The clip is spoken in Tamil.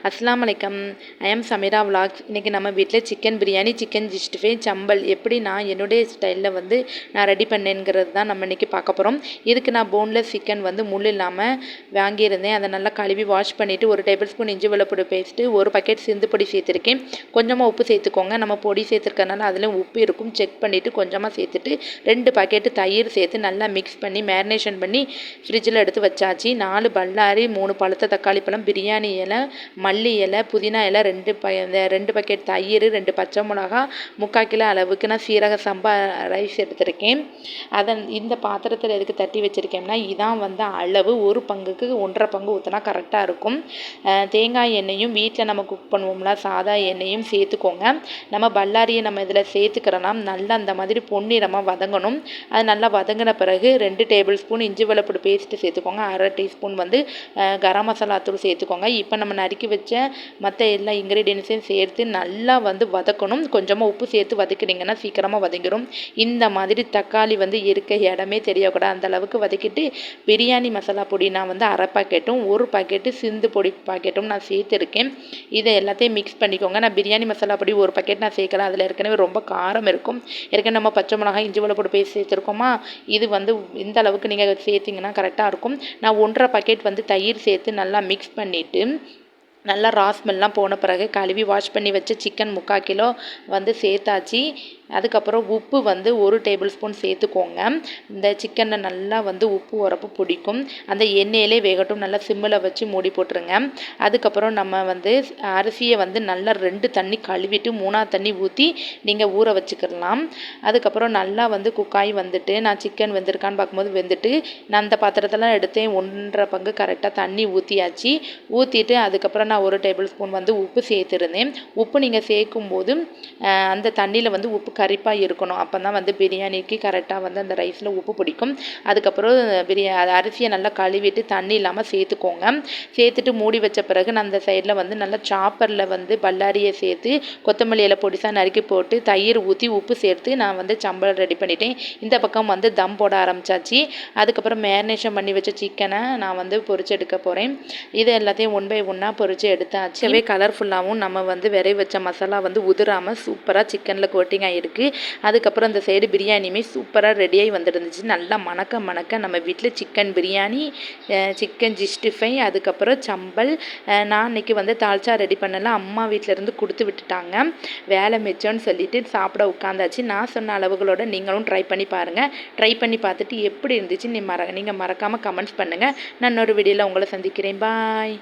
அஸ்ஸலாமு அலைக்கும். I am Sameera vlogs. இன்றைக்கி நம்ம வீட்டில் சிக்கன் பிரியாணி, சிக்கன் 65 சம்பல் எப்படி நான் என்னுடைய ஸ்டைலில் நான் ரெடி பண்ணேங்கிறது தான் நம்ம இன்றைக்கி பார்க்க போகிறோம். இதுக்கு நான் போன்லெஸ் சிக்கன் முள் இல்லாமல் வாங்கியிருந்தேன். அதை நல்லா கழுவி வாஷ் பண்ணிவிட்டு 1 டேபிள் ஸ்பூன் இஞ்சி வெள்ளப்பூடு பேஸ்ட்டு, 1 பக்கெட் சிந்து பொடி சேர்த்துருக்கேன். கொஞ்சமாக உப்பு சேர்த்துக்கோங்க. நம்ம பொடி சேர்த்துருக்கறனால அதில் உப்பு இருக்கும், செக் பண்ணிவிட்டு கொஞ்சமாக சேர்த்துட்டு 2 பக்கெட்டு தயிர் சேர்த்து நல்லா மிக்ஸ் பண்ணி மேரினேஷன் பண்ணி ஃப்ரிட்ஜில் எடுத்து வச்சாச்சு. 4 பல்லாரி, 3 பழுத்த தக்காளி பழம், பிரியாணி இலை, மல்லி இலை, புதினா இலை, 2 பக்கெட் தயிர், 2 பச்சை மிளகா, 3/4 கிலோ அளவுக்கு நான் சீரக சம்பா ரைஸ் எடுத்திருக்கேன். இந்த பாத்திரத்தில் எதுக்கு தட்டி வச்சுருக்கேன்னா, இதான் அளவு. 1 பங்குக்கு 1.5 பங்கு ஊற்றினா கரெக்டாக இருக்கும். தேங்காய் எண்ணெயும் வீட்டில் நம்ம குக் பண்ணுவோம்ல சாதா எண்ணெயும் சேர்த்துக்கோங்க. நம்ம பல்லாரியை நம்ம இதில் சேர்த்துக்கிறோன்னா நல்லா அந்த மாதிரி பொன்னிறமாக வதங்கணும். அது நல்லா வதங்கின பிறகு 2 டேபிள் ஸ்பூன் இஞ்சி வெள்ளப்பூடு பேஸ்ட்டு சேர்த்துக்கோங்க. 1/2 டீஸ்பூன் கரம் மசாலா தூள் சேர்த்துக்கோங்க. இப்போ நம்ம நறுக்கி வச்ச மற்ற எல்லா இன்க்ரீடியன்ஸையும் சேர்த்து நல்லா வதக்கணும். கொஞ்சமாக உப்பு சேர்த்து வதக்கினீங்கன்னா சீக்கிரமாக வதங்கிடும். இந்த மாதிரி தக்காளி இருக்க இடமே தெரியக்கூடாது, அந்த அளவுக்கு வதக்கிட்டு பிரியாணி மசாலா பொடி நான் 1/2 பாக்கெட்டும் 1 பாக்கெட்டு சிந்து பொடி பாக்கெட்டும் நான் சேர்த்துருக்கேன். இதை எல்லாத்தையும் மிக்ஸ் பண்ணிக்கோங்க. நான் பிரியாணி மசாலா பொடி 1 பாக்கெட் நான் சேர்க்கலாம். அதில் ஏற்கனவே ரொம்ப காரம் இருக்கும். ஏற்கனவே நம்ம பச்சை மிளகாய் இஞ்சி வெள்ளப்பூடு பேஸ்ட் சேர்த்துருக்கோமா, இது இந்த அளவுக்கு நீங்கள் சேர்த்திங்கன்னா கரெக்டாக இருக்கும். நான் 1.5 பாக்கெட் தயிர் சேர்த்து நல்லா மிக்ஸ் பண்ணிவிட்டு நல்லா ராஸ்மெல்லாம் போன பிறகு கழுவி வாஷ் பண்ணி வச்ச சிக்கன் 3/4 கிலோ சேர்த்தாச்சு. அதுக்கப்புறம் உப்பு 1 டேபிள் ஸ்பூன் சேர்த்துக்கோங்க. இந்த சிக்கனை நல்லா உப்பு உரப்பு பிடிக்கும். அந்த எண்ணெயிலே வேகட்டும். நல்லா சிம்மில் வச்சு மூடி போட்டுருங்க. அதுக்கப்புறம் நம்ம அரிசியை நல்லா 2 தண்ணி கழுவிட்டு 3ஆவது தண்ணி ஊற்றி நீங்கள் ஊற வச்சுக்கிடலாம். அதுக்கப்புறம் நல்லா குக்காய் நான் சிக்கன் வெந்திருக்கான்னு பார்க்கும்போது வெந்துட்டு நான் அந்த பாத்திரத்தெல்லாம் எடுத்தேன். 1.5 பங்கு கரெக்டாக தண்ணி ஊற்றியாச்சு. ஊற்றிட்டு அதுக்கப்புறம் நான் 1 டேபிள் ஸ்பூன் உப்பு சேர்த்துருந்தேன். உப்பு நீங்கள் சேர்க்கும்போது அந்த தண்ணியில் உப்பு கரிப்பாக இருக்கணும். அப்போ தான் பிரியாணிக்கு கரெக்டாக அந்த ரைஸில் உப்பு பிடிக்கும். அதுக்கப்புறம் அரிசியை நல்லா கழுவிட்டு தண்ணி இல்லாமல் சேர்த்துக்கோங்க. சேர்த்துட்டு மூடி வச்ச பிறகு நான் அந்த சைடில் நல்லா சாப்பரில் பல்லாரியை சேர்த்து கொத்தமல்லி இலை பொடிசாக நறுக்கி போட்டு தயிர் ஊற்றி உப்பு சேர்த்து நான் சம்பளம் ரெடி பண்ணிட்டேன். இந்த பக்கம் தம் போட ஆரம்பித்தாச்சு. அதுக்கப்புறம் மேரினேஷன் பண்ணி வச்ச சிக்கனை நான் பொரிச்சு எடுக்க போகிறேன். இது எல்லாத்தையும் 1 பை 1 பொரிச்சு எடுத்தாச்சு. கலர்ஃபுல்லாகவும் நம்ம விரை வச்ச மசாலா உதிராமல் சூப்பராக சிக்கனில் கோட்டிங் ஆகிருக்கு. அதுக்கப்புறம் இந்த சைடு பிரியாணியுமே சூப்பராக ரெடியாகி வந்துருந்துச்சு. நல்லா மணக்க நம்ம வீட்டில் சிக்கன் பிரியாணி, சிக்கன் 65, அதுக்கப்புறம் சம்பல். நான் இன்றைக்கி தால்ச்சா ரெடி பண்ணல, அம்மா வீட்டிலேருந்து கொடுத்து விட்டுட்டாங்க. வேலை மிச்சம்னு சொல்லிட்டு சாப்பிட உட்காந்தாச்சு. நான் சொன்ன அளவுகளோட நீங்களும் ட்ரை பண்ணி பாருங்கள். ட்ரை பண்ணி பார்த்துட்டு எப்படி இருந்துச்சு நீங்கள் மறக்காமல் கமெண்ட்ஸ் பண்ணுங்கள். நான் இன்னொரு வீடியோவில் உங்களை சந்திக்கிறேன். பாய்.